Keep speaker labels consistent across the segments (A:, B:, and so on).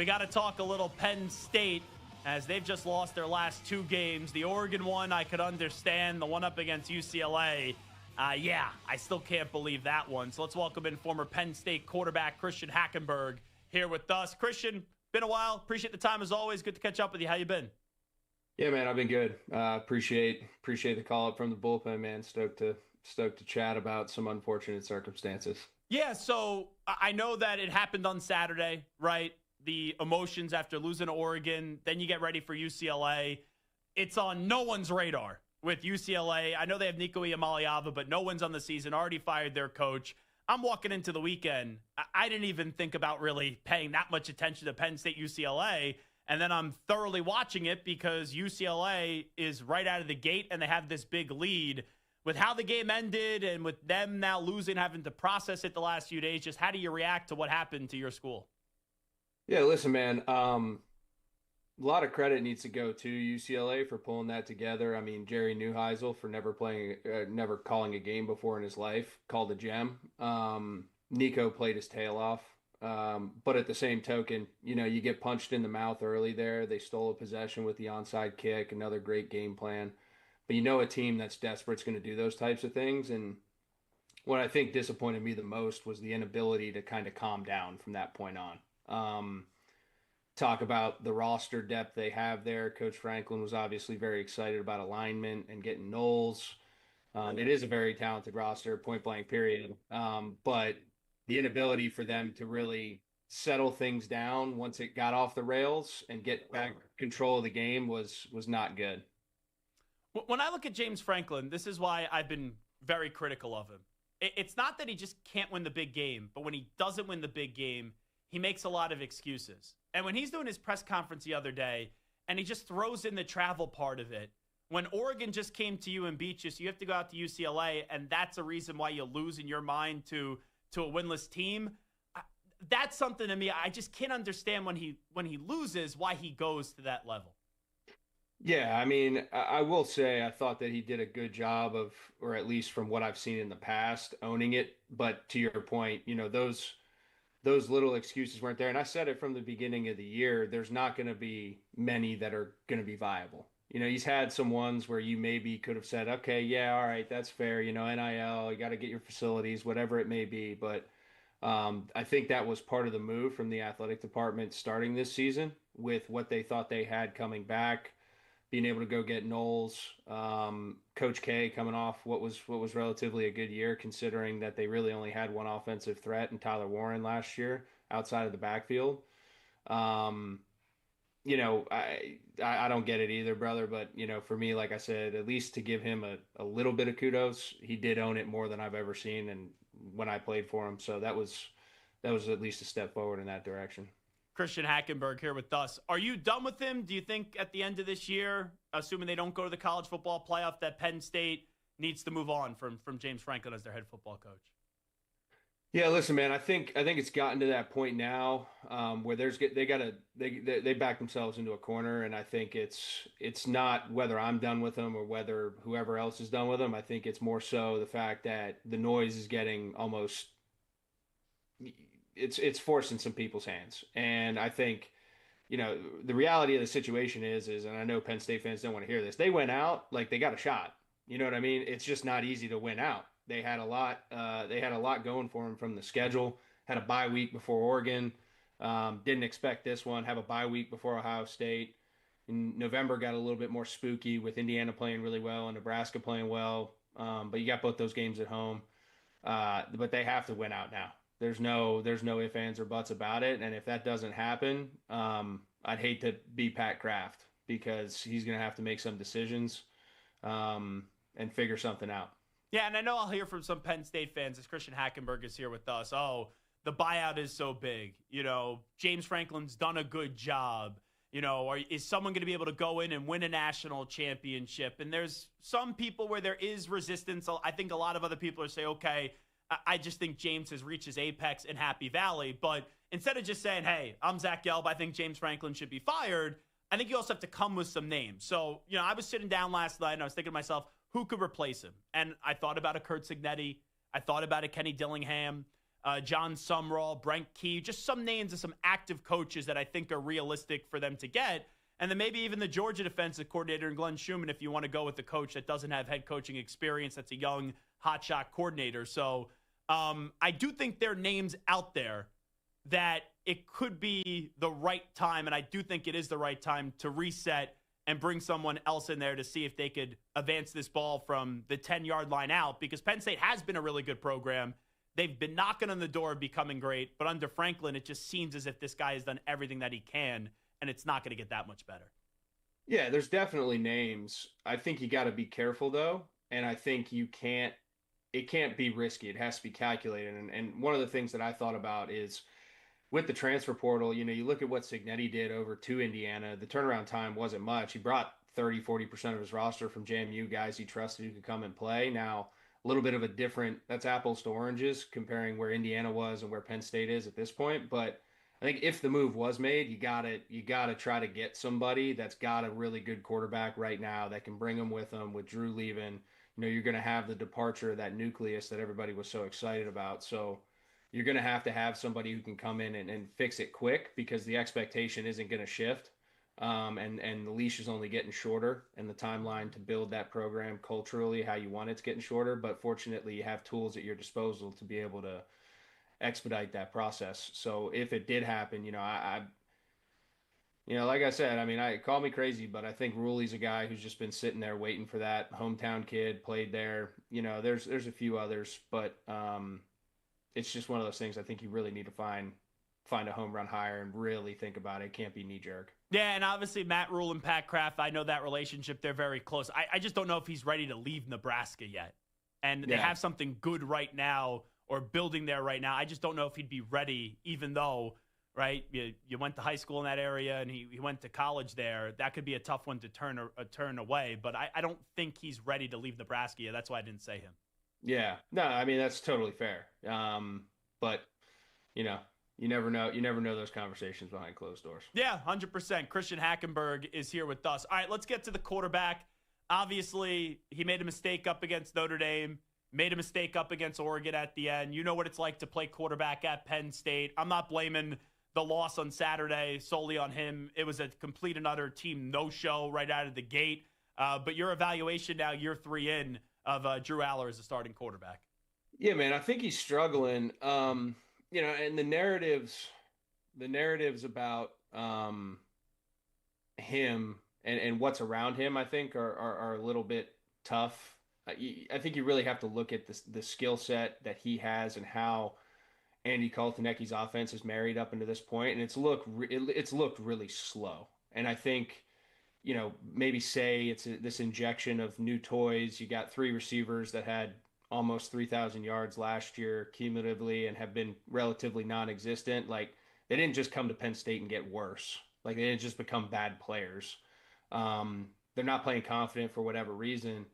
A: We got to talk a little Penn State as they've just lost their last two games. The Oregon one, I could understand. The one up against UCLA, I still can't believe that one. So let's welcome in former Penn State quarterback Christian Hackenberg here with us. Christian, been a while. Appreciate the time as always. Good to catch up with you. How you been?
B: Yeah, man, I've been good. Appreciate the call up from the bullpen, man. Stoked to chat about some unfortunate circumstances.
A: Yeah, so I know that it happened on Saturday, right? The emotions after losing to Oregon, then you get ready for UCLA. It's on no one's radar with UCLA. I know they have Nico Iamaleava, but no one's on the season, already fired their coach. I'm walking into the weekend. I didn't even think about really paying that much attention to Penn State UCLA. And then I'm thoroughly watching it because UCLA is right out of the gate and they have this big lead. With how the game ended and with them now losing, having to process it the last few days, just how do you react to what happened to your school?
B: Yeah, listen, man. A lot of credit needs to go to UCLA for pulling that together. I mean, Jerry Neuheisel for never calling a game before in his life, called a gem. Nico played his tail off. But at the same token, you get punched in the mouth early there. They stole a possession with the onside kick, another great game plan. But a team that's desperate is going to do those types of things. And what I think disappointed me the most was the inability to kind of calm down from that point on. Talk about the roster depth they have there. Coach Franklin was obviously very excited about alignment and getting Knowles. It is a very talented roster, point blank period. But the inability for them to really settle things down once it got off the rails and get back control of the game was not good.
A: When I look at James Franklin, this is why I've been very critical of him. It's not that he just can't win the big game, but when he doesn't win the big game, he makes a lot of excuses. And when he's doing his press conference the other day, and he just throws in the travel part of it, when Oregon just came to you and beat you, so you have to go out to UCLA, and that's a reason why you lose in your mind to a winless team. That's something to me. I just can't understand when he loses why he goes to that level.
B: Yeah, I mean, I will say I thought that he did a good job of, or at least from what I've seen in the past, owning it. But to your point, those little excuses weren't there. And I said it from the beginning of the year, there's not going to be many that are going to be viable. He's had some ones where you maybe could have said, okay, yeah, all right, that's fair. NIL, you got to get your facilities, whatever it may be. But I think that was part of the move from the athletic department starting this season with what they thought they had coming back, being able to go get Knowles, Coach K coming off what was relatively a good year, considering that they really only had one offensive threat in Tyler Warren last year outside of the backfield. I don't get it either, brother. But for me, like I said, at least to give him a little bit of kudos, he did own it more than I've ever seen, and when I played for him, so that was at least a step forward in that direction.
A: Christian Hackenberg here with us. Are you done with him? Do you think at the end of this year, assuming they don't go to the college football playoff, that Penn State needs to move on from James Franklin as their head football coach?
B: Yeah, listen, man. I think it's gotten to that point now where they back themselves into a corner, and I think it's not whether I'm done with them or whether whoever else is done with them. I think it's more so the fact that the noise is getting almost. It's forcing some people's hands. And I think, the reality of the situation is, and I know Penn State fans don't want to hear this, they went out like they got a shot. You know what I mean? It's just not easy to win out. They had a lot going for them from the schedule, had a bye week before Oregon. Didn't expect this one, have a bye week before Ohio State. In November got a little bit more spooky with Indiana playing really well and Nebraska playing well. But you got both those games at home. But they have to win out now. There's no ifs, ands, or buts about it. And if that doesn't happen, I'd hate to be Pat Kraft because he's going to have to make some decisions and figure something out.
A: Yeah, and I know I'll hear from some Penn State fans as Christian Hackenberg is here with us. Oh, the buyout is so big. James Franklin's done a good job. Is someone going to be able to go in and win a national championship? And there's some people where there is resistance. I think a lot of other people are saying, okay, I just think James has reached his apex in Happy Valley. But instead of just saying, hey, I'm Zach Gelb, I think James Franklin should be fired, I think you also have to come with some names. So, I was sitting down last night and I was thinking to myself, who could replace him? And I thought about a Kurt Signetti. I thought about a Kenny Dillingham. John Sumrall, Brent Key, just some names of some active coaches that I think are realistic for them to get. And then maybe even the Georgia defensive coordinator and Glenn Schumann if you want to go with the coach that doesn't have head coaching experience, that's a young hotshot coordinator. So I do think there are names out there that it could be the right time, and I do think it is the right time to reset and bring someone else in there to see if they could advance this ball from the 10-yard line out, because Penn State has been a really good program. They've been knocking on the door of becoming great, but under Franklin, it just seems as if this guy has done everything that he can, and it's not going to get that much better.
B: Yeah, there's definitely names. I think you got to be careful, though, and I think it can't be risky. It has to be calculated, and one of the things that I thought about is with the transfer portal, you look at what Cignetti did over to Indiana. The turnaround time wasn't much. He brought 30-40% of his roster from JMU, guys he trusted who could come and play. Now, a little bit of a different, that's apples to oranges comparing where Indiana was and where Penn State is at this point. But I think if the move was made, you gotta try to get somebody that's got a really good quarterback right now that can bring them with them. With Drew leaving, you're going to have the departure of that nucleus that everybody was so excited about. So you're going to have somebody who can come in and fix it quick, because the expectation isn't going to shift. And the leash is only getting shorter, and the timeline to build that program culturally how you want it's getting shorter. But fortunately, you have tools at your disposal to be able to expedite that process. So if it did happen, I like I said, I call me crazy, but I think Ruley's a guy who's just been sitting there waiting for that hometown kid, played there. There's a few others, but it's just one of those things. I think you really need to find a home run hire and really think about it. It can't be knee jerk.
A: Yeah, and obviously Matt Rule and Pat Kraft, I know that relationship. They're very close. I just don't know if he's ready to leave Nebraska yet. And they have something good right now or building there right now. I just don't know if he'd be ready, even though, right, you went to high school in that area and he went to college there. That could be a tough one to turn away. But I don't think he's ready to leave Nebraska yet. That's why I didn't say him. Yeah.
B: No, that's totally fair. But, you never know. You never know those conversations behind closed doors.
A: Yeah, 100%. Christian Hackenberg is here with us. All right, let's get to the quarterback. Obviously, he made a mistake up against Notre Dame, made a mistake up against Oregon at the end. You know what it's like to play quarterback at Penn State. I'm not blaming the loss on Saturday solely on him. It was a complete and utter team no-show right out of the gate. But your evaluation now, year 3 in, of Drew Allar as a starting quarterback.
B: Yeah, man, I think he's struggling. And the narratives about him and what's around him, I think, are a little bit tough. I think you really have to look at the skill set that he has and how Andy Kotelnicki's offense is married up into this point, and it's looked really slow. And I think, maybe say it's this injection of new toys. You got 3 receivers that had almost 3,000 yards last year cumulatively and have been relatively non-existent. Like, they didn't just come to Penn State and get worse. Like, they didn't just become bad players. They're not playing confident for whatever reason.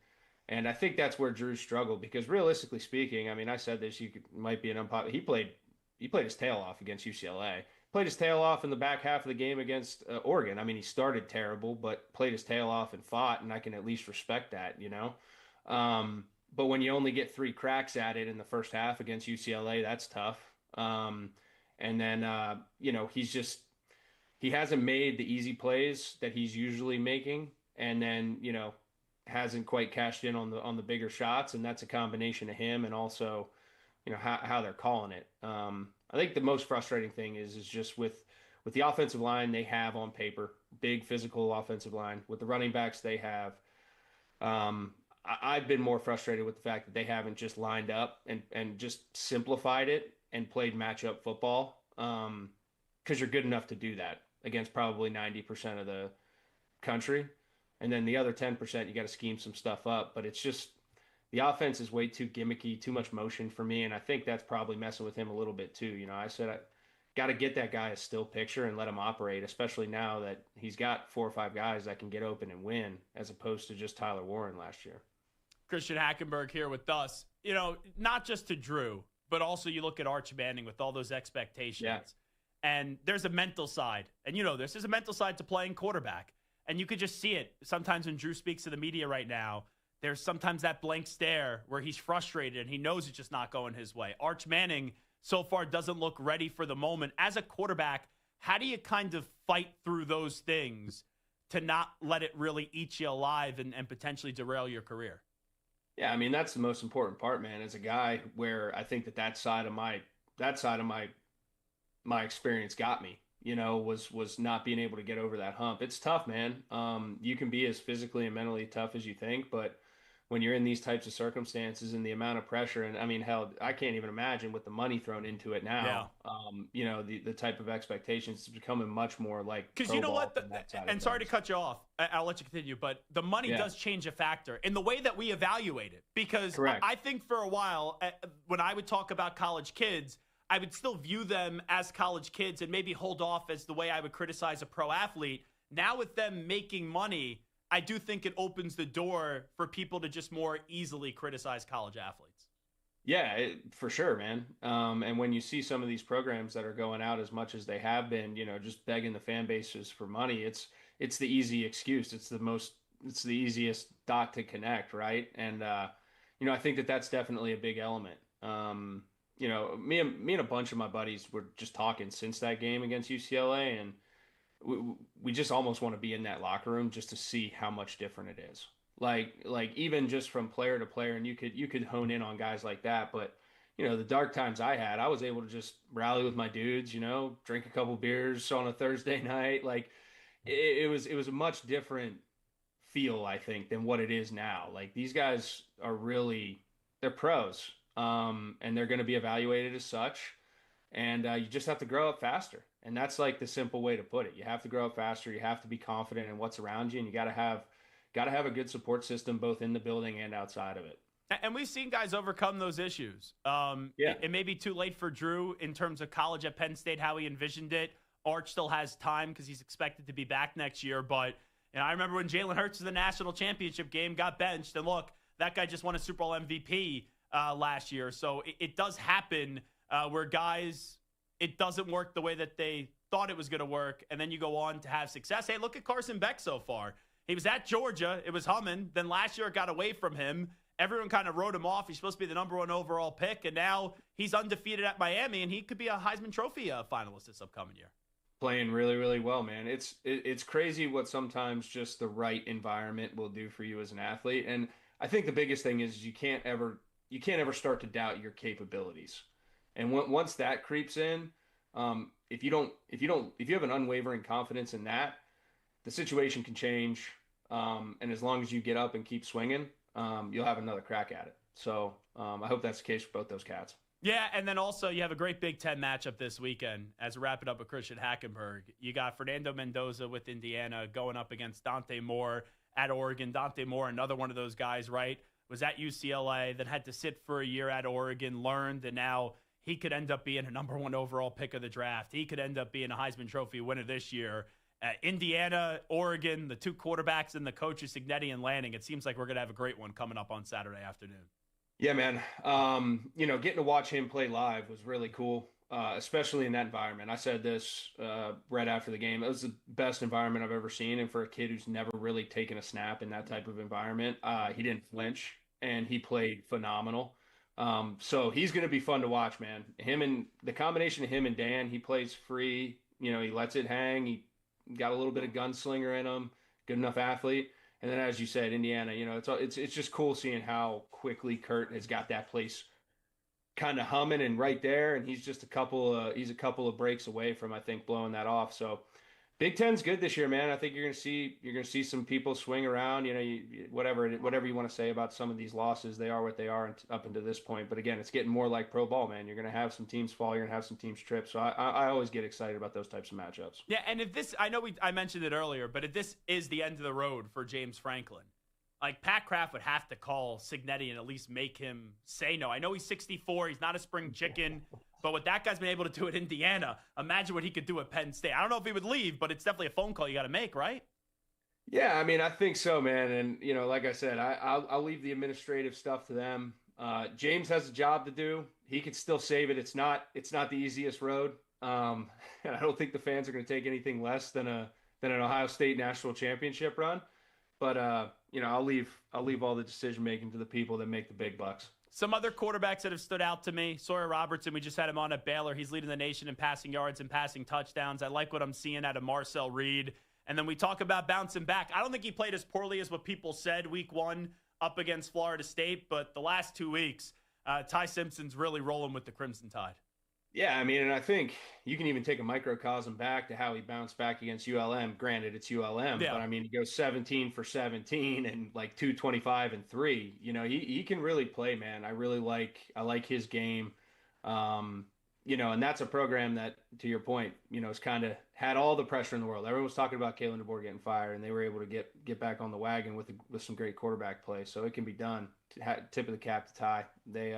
B: And I think that's where Drew struggled, because realistically speaking, I said this, might be an unpopular. He played his tail off against UCLA. Played his tail off in the back half of the game against Oregon. He started terrible, but played his tail off and fought, and I can at least respect that, But when you only get 3 cracks at it in the first half against UCLA, that's tough. And then, he hasn't made the easy plays that he's usually making, and then, hasn't quite cashed in on the bigger shots. And that's a combination of him and also, how they're calling it. I think the most frustrating thing is just with the offensive line they have on paper, big physical offensive line, with the running backs they have. I've been more frustrated with the fact that they haven't just lined up and just simplified it and played matchup football, because you're good enough to do that against probably 90% of the country. And then the other 10%, you got to scheme some stuff up. But it's just, the offense is way too gimmicky, too much motion for me. And I think that's probably messing with him a little bit too. I said, I got to get that guy a still picture and let him operate, especially now that he's got 4 or 5 guys that can get open and win, as opposed to just Tyler Warren last year.
A: Christian Hackenberg here with us. Not just to Drew, but also you look at Arch Manning with all those expectations. Yeah. And there's a mental side. And there's a mental side to playing quarterback. And you could just see it sometimes when Drew speaks to the media right now. There's sometimes that blank stare where he's frustrated and he knows it's just not going his way. Arch Manning so far doesn't look ready for the moment. As a quarterback, how do you kind of fight through those things to not let it really eat you alive and potentially derail your career?
B: Yeah, I mean that's the most important part, man. As a guy, where I think that side of my experience got me, was not being able to get over that hump. It's tough, man. You can be as physically and mentally tough as you think, but when you're in these types of circumstances and the amount of pressure, and I mean, hell, I can't even imagine with the money thrown into it
A: Yeah.
B: now. The type of expectations is becoming much more like
A: Because
B: pro
A: you know
B: ball
A: what?
B: from that side
A: And
B: of
A: sorry to
B: things.
A: cut you off. I'll let you continue, but the money
B: Yeah,
A: does change a factor in the way that we evaluate it. Because
B: correct.
A: I think for a while, when I would talk about college kids, I would still view them as college kids and maybe hold off as the way I would criticize a pro athlete. Now, with them making money, I do think it opens the door for people to just more easily criticize college athletes.
B: Yeah, for sure, man. And when you see some of these programs that are going out as much as they have been, just begging the fan bases for money, it's the easy excuse. It's the easiest dot to connect, right? And I think that's definitely a big element. Me and a bunch of my buddies were just talking since that game against UCLA, and we just almost want to be in that locker room just to see how much different it is. Like even just from player to player, and you could hone in on guys like that. But the dark times I had, I was able to just rally with my dudes, drink a couple beers on a Thursday night. Like it was a much different feel, I think, than what it is now. Like these guys are really they're pros, and they're going to be evaluated as such. And you just have to grow up faster. And that's like the simple way to put it. You have to grow up faster. You have to be confident in what's around you, and you got to have a good support system both in the building and outside of it.
A: And we've seen guys overcome those issues.
B: Yeah.
A: It may be too late for Drew in terms of college at Penn State, how he envisioned it. Arch still has time because he's expected to be back next year. But I remember when Jalen Hurts in the national championship game got benched. And look, that guy just won a Super Bowl MVP last year. So it does happen where guys, it doesn't work the way that they thought it was going to work. And then you go on to have success. Hey, look at Carson Beck so far. He was at Georgia. It was humming. Then last year it got away from him. Everyone kind of wrote him off. He's supposed to be the #1 overall pick. And now he's undefeated at Miami, and he could be a Heisman Trophy finalist this upcoming year.
B: Playing really, really well, man. It's crazy what sometimes just the right environment will do for you as an athlete. And I think the biggest thing is you can't ever start to doubt your capabilities. And once that creeps in, if you have an unwavering confidence in that, the situation can change. And as long as you get up and keep swinging, you'll have another crack at it. So I hope that's the case for both those cats.
A: Yeah, and then also you have a great Big Ten matchup this weekend. As we wrap it up with Christian Hackenberg, you got Fernando Mendoza with Indiana going up against Dante Moore at Oregon. Dante Moore, another one of those guys, right, was at UCLA, then had to sit for a year at Oregon, learned, and now he could end up being a #1 overall pick of the draft. He could end up being a Heisman Trophy winner this year. Indiana, Oregon, the two quarterbacks and the coaches, Signetti and Lanning. It seems like we're going to have a great one coming up on Saturday afternoon.
B: Yeah, man. Getting to watch him play live was really cool, especially in that environment. I said this right after the game. It was the best environment I've ever seen. And for a kid who's never really taken a snap in that type of environment, he didn't flinch, and he played phenomenal. So he's going to be fun to watch, man. Him and the combination of him and Dan, he plays free. He lets it hang. He got a little bit of gunslinger in him, good enough athlete. And then, as you said, Indiana, it's just cool seeing how quickly Kurt has got that place kind of humming and right there. And he's just a couple of breaks away from, I think, blowing that off. So Big Ten's good this year, man. I think you're gonna see some people swing around. Whatever you want to say about some of these losses, they are what they are up until this point. But again, it's getting more like pro ball, man. You're gonna have some teams fall, you're gonna have some teams trip. So I always get excited about those types of matchups.
A: Yeah, and if this, I know I mentioned it earlier, but if this is the end of the road for James Franklin, like Pat Kraft would have to call Signetti and at least make him say no. I know he's 64, he's not a spring chicken. But what that guy's been able to do at Indiana, imagine what he could do at Penn State. I don't know if he would leave, but it's definitely a phone call you got to make, right?
B: Yeah, I mean, I think so, man. And like I said, I'll leave the administrative stuff to them. James has a job to do. He could still save it. It's not the easiest road. And I don't think the fans are going to take anything less than an Ohio State national championship run. But I'll leave all the decision making to the people that make the big bucks.
A: Some other quarterbacks that have stood out to me, Sawyer Robertson, we just had him on at Baylor. He's leading the nation in passing yards and passing touchdowns. I like what I'm seeing out of Marcel Reed. And then we talk about bouncing back. I don't think he played as poorly as what people said week 1 up against Florida State, but the last 2 weeks, Ty Simpson's really rolling with the Crimson Tide.
B: Yeah, I mean, and I think you can even take a microcosm back to how he bounced back against ULM. Granted, it's ULM, but I mean, he goes 17 for 17 and like 225 and 3. You know, he can really play, man. I like his game. You know, and that's a program that, to your point, you know, has kind of had all the pressure in the world. Everyone was talking about Kalen DeBoer getting fired, and they were able to get back on the wagon with some great quarterback play. So it can be done. Tip of the cap to Ty. They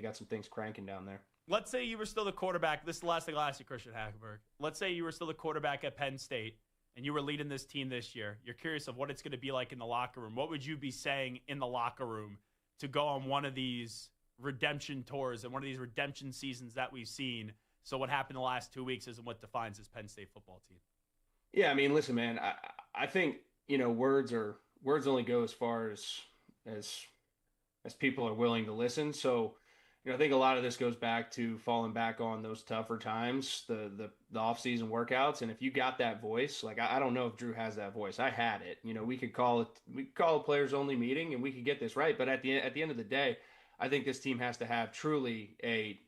B: got some things cranking down there.
A: Let's say you were still the quarterback. This is the last thing I'll ask you, Christian Hackenberg. Let's say you were still the quarterback at Penn State and you were leading this team this year. You're curious of what it's going to be like in the locker room. What would you be saying in the locker room to go on one of these redemption tours and one of these redemption seasons that we've seen? So what happened the last 2 weeks isn't what defines this Penn State football team.
B: Yeah, I mean, listen, man, I think, you know, words only go as far as people are willing to listen. So, you know, I think a lot of this goes back to falling back on those tougher times, the off-season workouts. And if you got that voice, like I don't know if Drew has that voice. I had it. You know, we could call a players-only meeting and we could get this right. But at the end of the day, I think this team has to have truly a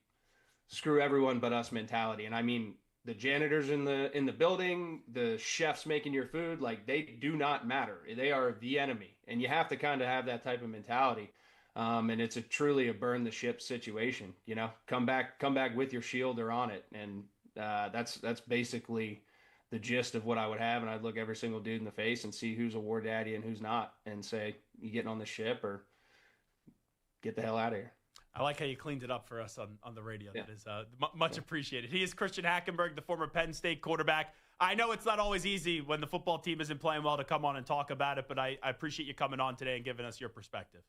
B: screw everyone but us mentality. And I mean, the janitors in the building, the chefs making your food, like they do not matter. They are the enemy. And you have to kind of have that type of mentality. And it's truly a burn the ship situation, you know, come back with your shield or on it. And that's basically the gist of what I would have. And I'd look every single dude in the face and see who's a war daddy and who's not, and say, you getting on the ship or get the hell out of here.
A: I like how you cleaned it up for us on the radio. Yeah. That is much appreciated. He is Christian Hackenberg, the former Penn State quarterback. I know it's not always easy when the football team isn't playing well to come on and talk about it, but I appreciate you coming on today and giving us your perspective.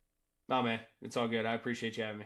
B: No, man, it's all good. I appreciate you having me.